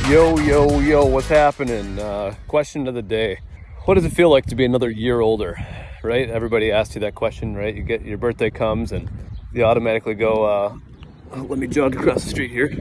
Yo, what's happening? Question of the day. What does it feel like to be another year older, right? Everybody asks you that question, right? You get your birthday comes and you automatically go, let me jog across the street here.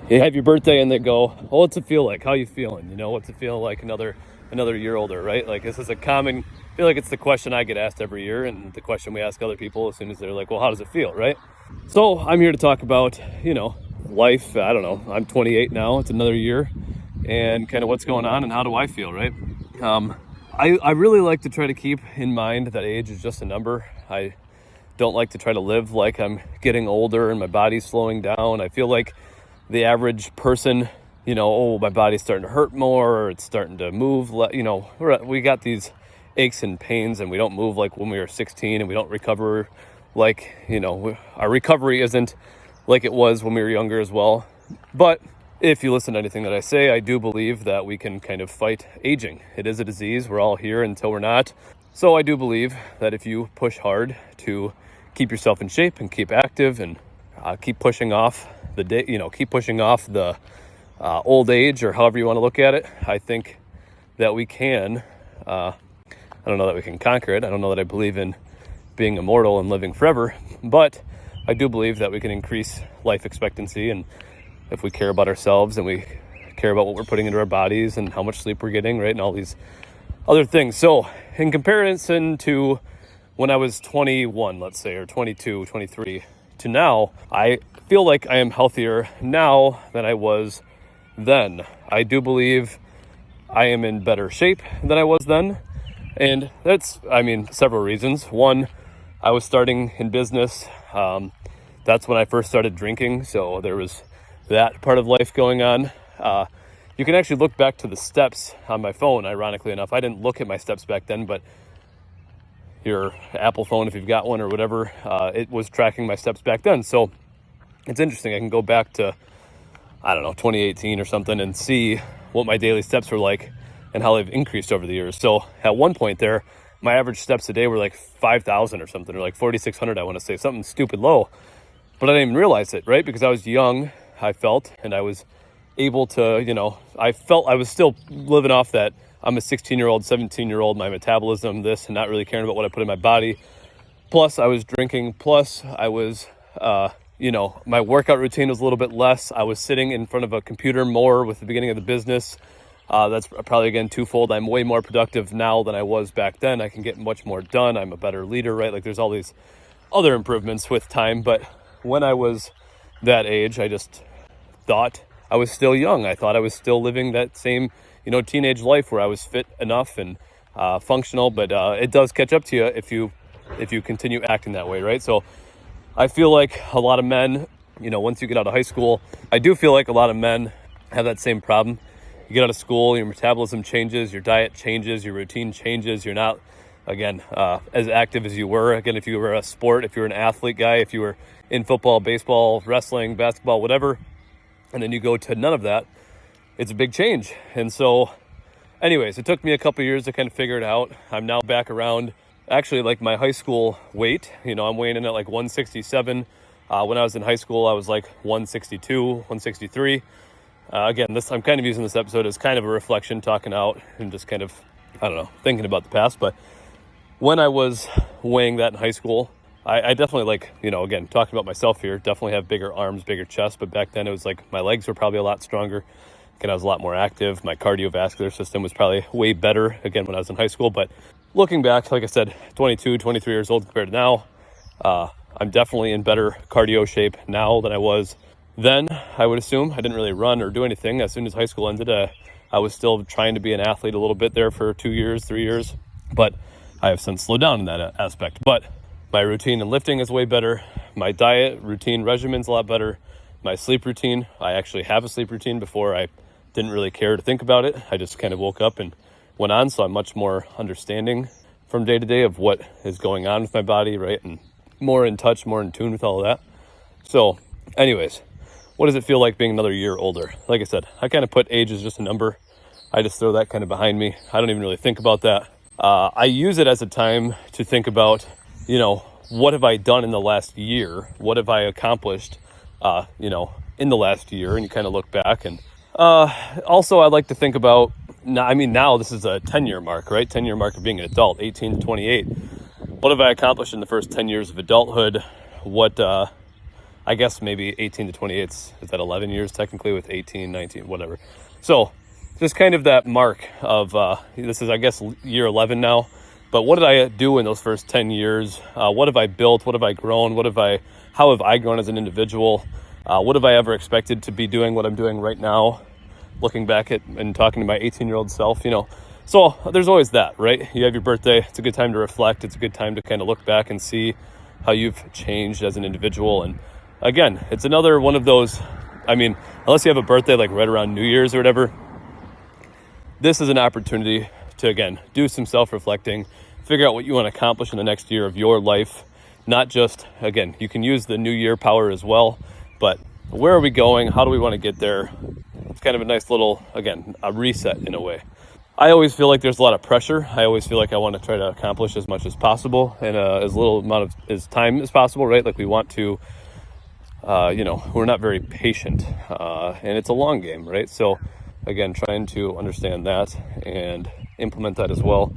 You have your birthday and they go, oh, what's it feel like? How you feeling? You know, what's it feel like another year older, right? Like this is I feel like it's the question I get asked every year and the question we ask other people as soon as they're like, well, how does it feel, right? So I'm here to talk about, life. I don't know. I'm 28 now. It's another year and kind of what's going on and how do I feel, right? I really like to try to keep in mind that age is just a number. I don't like to try to live like I'm getting older and my body's slowing down. I feel like the average person, my body's starting to hurt more, or it's starting to move. We got these aches and pains and we don't move like when we were 16 and we don't recover like, our recovery isn't like it was when we were younger as well. But if you listen to anything that I say, I do believe that we can kind of fight aging. It is a disease. We're all here until we're not. So I do believe that if you push hard to keep yourself in shape and keep active and keep pushing off the day, keep pushing off the old age or however you want to look at it, I think that we can, I don't know that we can conquer it. I don't know that I believe in being immortal and living forever, but I do believe that we can increase life expectancy, and if we care about ourselves and we care about what we're putting into our bodies and how much sleep we're getting, right, and all these other things. So in comparison to when I was 21, let's say, or 22, 23, to now, I feel like I am healthier now than I was then. I do believe I am in better shape than I was then. And that's, several reasons. One, I was starting in business. That's when I first started drinking. So there was that part of life going on. You can actually look back to the steps on my phone, ironically enough. I didn't look at my steps back then, but your Apple phone, if you've got one or whatever, it was tracking my steps back then. So it's interesting. I can go back to, 2018 or something and see what my daily steps were like and how they've increased over the years. So at one point there, my average steps a day were like 5,000 or something, or like 4,600, I want to say, something stupid low. But I didn't even realize it, right? Because I was young, I felt, and I was able to, I felt I was still living off that I'm a 16-year-old, 17-year-old, my metabolism, this, and not really caring about what I put in my body. Plus, I was drinking. Plus, I was, my workout routine was a little bit less. I was sitting in front of a computer more with the beginning of the business. That's probably, again, twofold. I'm way more productive now than I was back then. I can get much more done. I'm a better leader, right? Like, there's all these other improvements with time. But when I was that age, I just thought I was still young. I thought I was still living that same, teenage life where I was fit enough and functional. But it does catch up to you if you continue acting that way, right? So I feel like a lot of men, once you get out of high school, I do feel like a lot of men have that same problem. You get out of school, your metabolism changes, your diet changes, your routine changes. You're not, again, as active as you were. Again, if you were a sport, if you were an athlete guy, if you were in football, baseball, wrestling, basketball, whatever, and then you go to none of that, it's a big change. And so, anyways, it took me a couple years to kind of figure it out. I'm now back around, actually, like my high school weight. I'm weighing in at like 167. When I was in high school, I was like 162, 163. Again, I'm kind of using this episode as kind of a reflection, talking out and just kind of, thinking about the past. But when I was weighing that in high school, I definitely again, talking about myself here, definitely have bigger arms, bigger chest. But back then it was like my legs were probably a lot stronger. Again, I was a lot more active. My cardiovascular system was probably way better, again, when I was in high school. But looking back, like I said, 22, 23 years old compared to now, I'm definitely in better cardio shape now than I was then, I would assume. I didn't really run or do anything. As soon as high school ended, I was still trying to be an athlete a little bit there for 2 years, 3 years. But I have since slowed down in that aspect. But my routine and lifting is way better. My diet, routine, regimen's a lot better. My sleep routine, I actually have a sleep routine. Before, I didn't really care to think about it. I just kind of woke up and went on. So I'm much more understanding from day to day of what is going on with my body, right? And more in touch, more in tune with all of that. So anyways, what does it feel like being another year older? Like I said, I kind of put age as just a number. I just throw that kind of behind me. I don't even really think about that. I use it as a time to think about, what have I done in the last year? What have I accomplished, in the last year? And you kind of look back and, Also, I'd like to think about, now this is a 10-year mark, right? 10-year mark of being an adult, 18 to 28. What have I accomplished in the first 10 years of adulthood? What, I guess maybe 18 to 28, is that 11 years technically with 18, 19, whatever. So just kind of that mark of, this is, I guess, year 11 now. But what did I do in those first 10 years? What have I built? What have I grown? How have I grown as an individual? What have I ever expected to be doing what I'm doing right now? Looking back at and talking to my 18-year-old self, So there's always that, right? You have your birthday. It's a good time to reflect. It's a good time to kind of look back and see how you've changed as an individual. And again, it's another one of those, unless you have a birthday like right around New Year's or whatever, this is an opportunity to, again, do some self-reflecting, figure out what you want to accomplish in the next year of your life. Not just, again, you can use the New Year power as well, but where are we going? How do we want to get there? It's kind of a nice little, again, a reset in a way. I always feel like there's a lot of pressure. I always feel like I want to try to accomplish as much as possible in as little amount of time as possible, right? Like we want to, we're not very patient, and it's a long game, right? So again, trying to understand that and implement that as well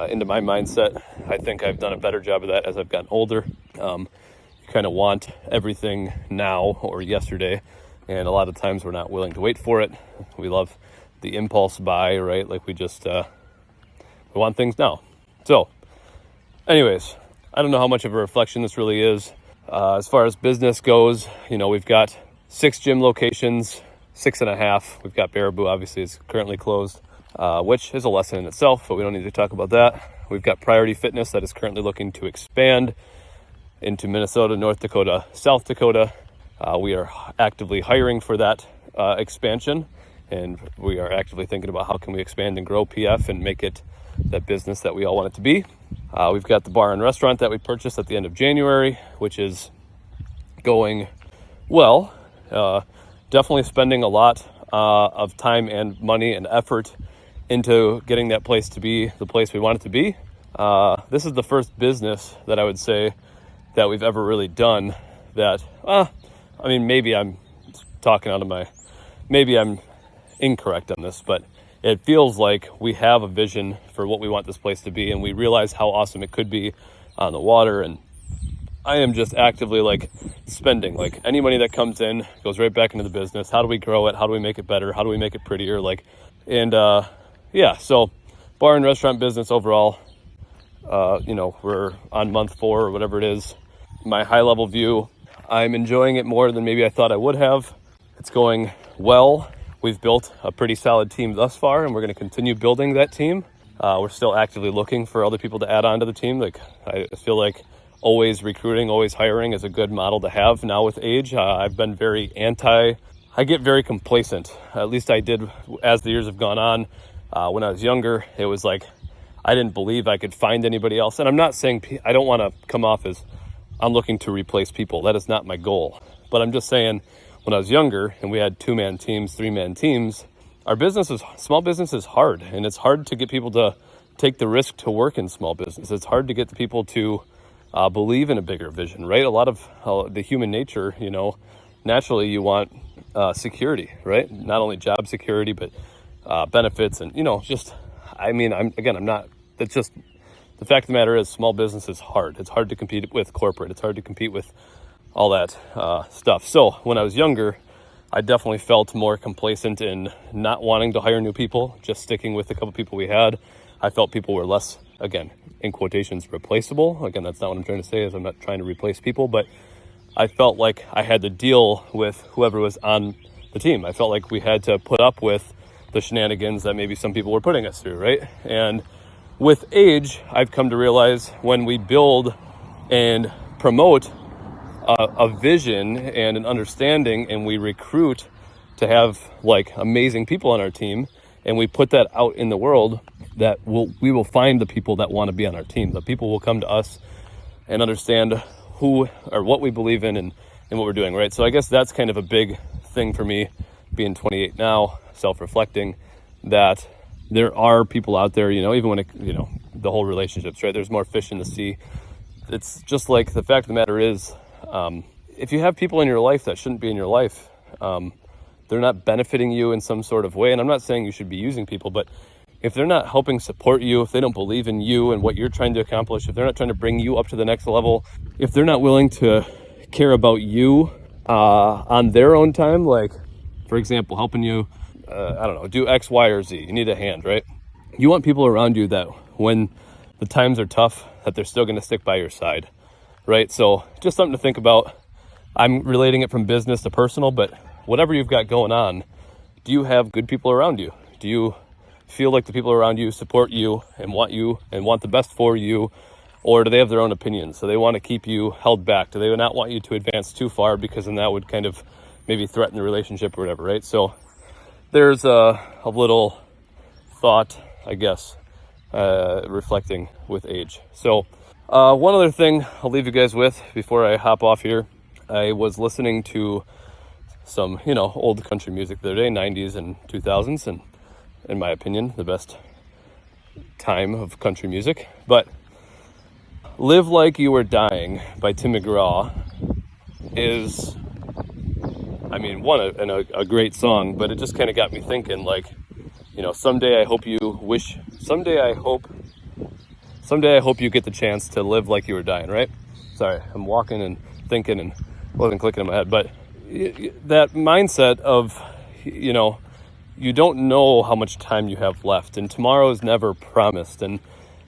into my mindset. I think I've done a better job of that as I've gotten older. You kind of want everything now or yesterday, and a lot of times we're not willing to wait for it. We love the impulse buy, right? Like we just we want things now. So anyways, I don't know how much of a reflection this really is. As far as business goes, we've got 6 gym locations, 6.5. We've got Baraboo, obviously, is currently closed, which is a lesson in itself, but we don't need to talk about that. We've got Priority Fitness that is currently looking to expand into Minnesota, North Dakota, South Dakota. We are actively hiring for that expansion, and we are actively thinking about how can we expand and grow PF and make it that business that we all want it to be. We've got the bar and restaurant that we purchased at the end of January, which is going well. Definitely spending a lot of time and money and effort into getting that place to be the place we want it to be. This is the first business that I would say that we've ever really done that, maybe I'm talking out of maybe I'm incorrect on this, but it feels like we have a vision for what we want this place to be, and we realize how awesome it could be on the water. And I am just actively spending any money that comes in goes right back into the business. How do we grow it? How do we make it better? How do we make it prettier? So bar and restaurant business overall, we're on month 4 or whatever it is. My high level view, I'm enjoying it more than maybe I thought I would have. It's going well. We've built a pretty solid team thus far, and we're going to continue building that team. We're still actively looking for other people to add on to the team. I feel like always recruiting, always hiring is a good model to have now with age. I've been I get very complacent. At least I did as the years have gone on. When I was younger, it was like I didn't believe I could find anybody else. And I'm not saying, I don't want to come off as I'm looking to replace people. That is not my goal. But I'm just saying, when I was younger and we had 2-man teams, 3-man teams, small business is hard. And it's hard to get people to take the risk to work in small business. It's hard to get the people to believe in a bigger vision, right? A lot of the human nature, naturally you want security, right? Not only job security, but benefits and, that's just, the fact of the matter is small business is hard. It's hard to compete with corporate. It's hard to compete with all that stuff. So when I was younger, I definitely felt more complacent in not wanting to hire new people, just sticking with the couple people we had. I felt people were less, again, in quotations, replaceable. Again, that's not what I'm trying to say, is I'm not trying to replace people, but I felt like I had to deal with whoever was on the team. I felt like we had to put up with the shenanigans that maybe some people were putting us through, right? And with age, I've come to realize when we build and promote a vision and an understanding, and we recruit to have amazing people on our team, and we put that out in the world, that we will find the people that want to be on our team. The people will come to us and understand who or what we believe in and what we're doing, right? So I guess that's kind of a big thing for me, being 28 now, self-reflecting, that there are people out there, even when the whole relationships, right? There's more fish in the sea. It's just the fact of the matter is, if you have people in your life that shouldn't be in your life, they're not benefiting you in some sort of way, and I'm not saying you should be using people, but if they're not helping support you, if they don't believe in you and what you're trying to accomplish, if they're not trying to bring you up to the next level, if they're not willing to care about you on their own time, like, for example, helping you, do X, Y, or Z, you need a hand, right? You want people around you that when the times are tough, that they're still going to stick by your side, right? So just something to think about. I'm relating it from business to personal, but whatever you've got going on, do you have good people around you? Do you feel like the people around you support you and want the best for you, or do they have their own opinions? So they want to keep you held back. Do they not want you to advance too far, because then that would kind of maybe threaten the relationship or whatever, right? So there's a little thought, I guess, reflecting with age. So one other thing I'll leave you guys with before I hop off here. I was listening to some, old country music the other day, 90s and 2000s, and in my opinion, the best time of country music. But Live Like You Were Dying by Tim McGraw is, a great song, but it just kind of got me thinking, like, someday I hope you get the chance to live like you were dying, right? Sorry, I'm walking and thinking and wasn't clicking in my head, but that mindset of, you don't know how much time you have left, and tomorrow is never promised, and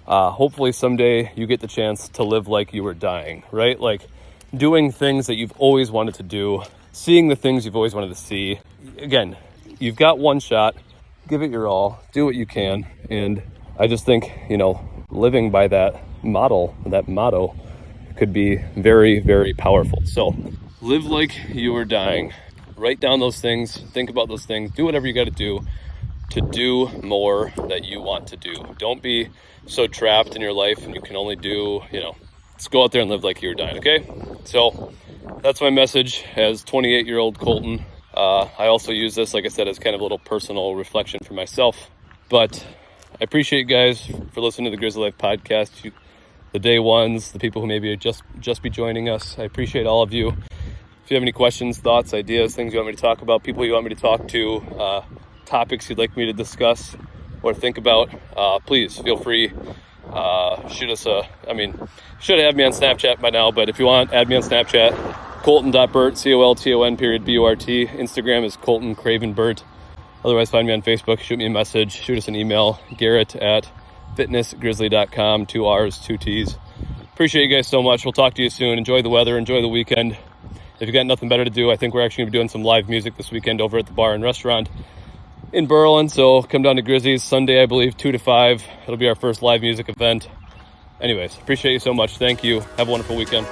hopefully someday you get the chance to live like you were dying, right? Like doing things that you've always wanted to do, seeing the things you've always wanted to see. Again, you've got one shot, give it your all, do what you can, and I just think, living by that motto could be very, very powerful. So live like you were dying. Write down those things, think about those things, do whatever you got to do more that you want to do. Don't be so trapped in your life and you can only do, let's go out there and live like you were dying, okay? So that's my message as 28-year-old Colton. I also use this, like I said, as kind of a little personal reflection for myself. But I appreciate you guys for listening to the Grizzly Life podcast. The day ones, the people who maybe just be joining us. I appreciate all of you. If you have any questions, thoughts, ideas, things you want me to talk about, people you want me to talk to, topics you'd like me to discuss or think about, please feel free. Shoot us should have had me on Snapchat by now, but if you want, add me on Snapchat, Colton.Burt, Colton.Burt. Instagram is Colton Craven Burt. Otherwise, find me on Facebook, shoot me a message, shoot us an email, Garrett@fitnessgrizzly.com, 2 R's, 2 T's. Appreciate you guys so much. We'll talk to you soon. Enjoy the weather, enjoy the weekend. If you got nothing better to do, I think we're actually going to be doing some live music this weekend over at the bar and restaurant in Berlin. So come down to Grizzlies Sunday, I believe, 2 to 5. It'll be our first live music event. Anyways, appreciate you so much. Thank you. Have a wonderful weekend.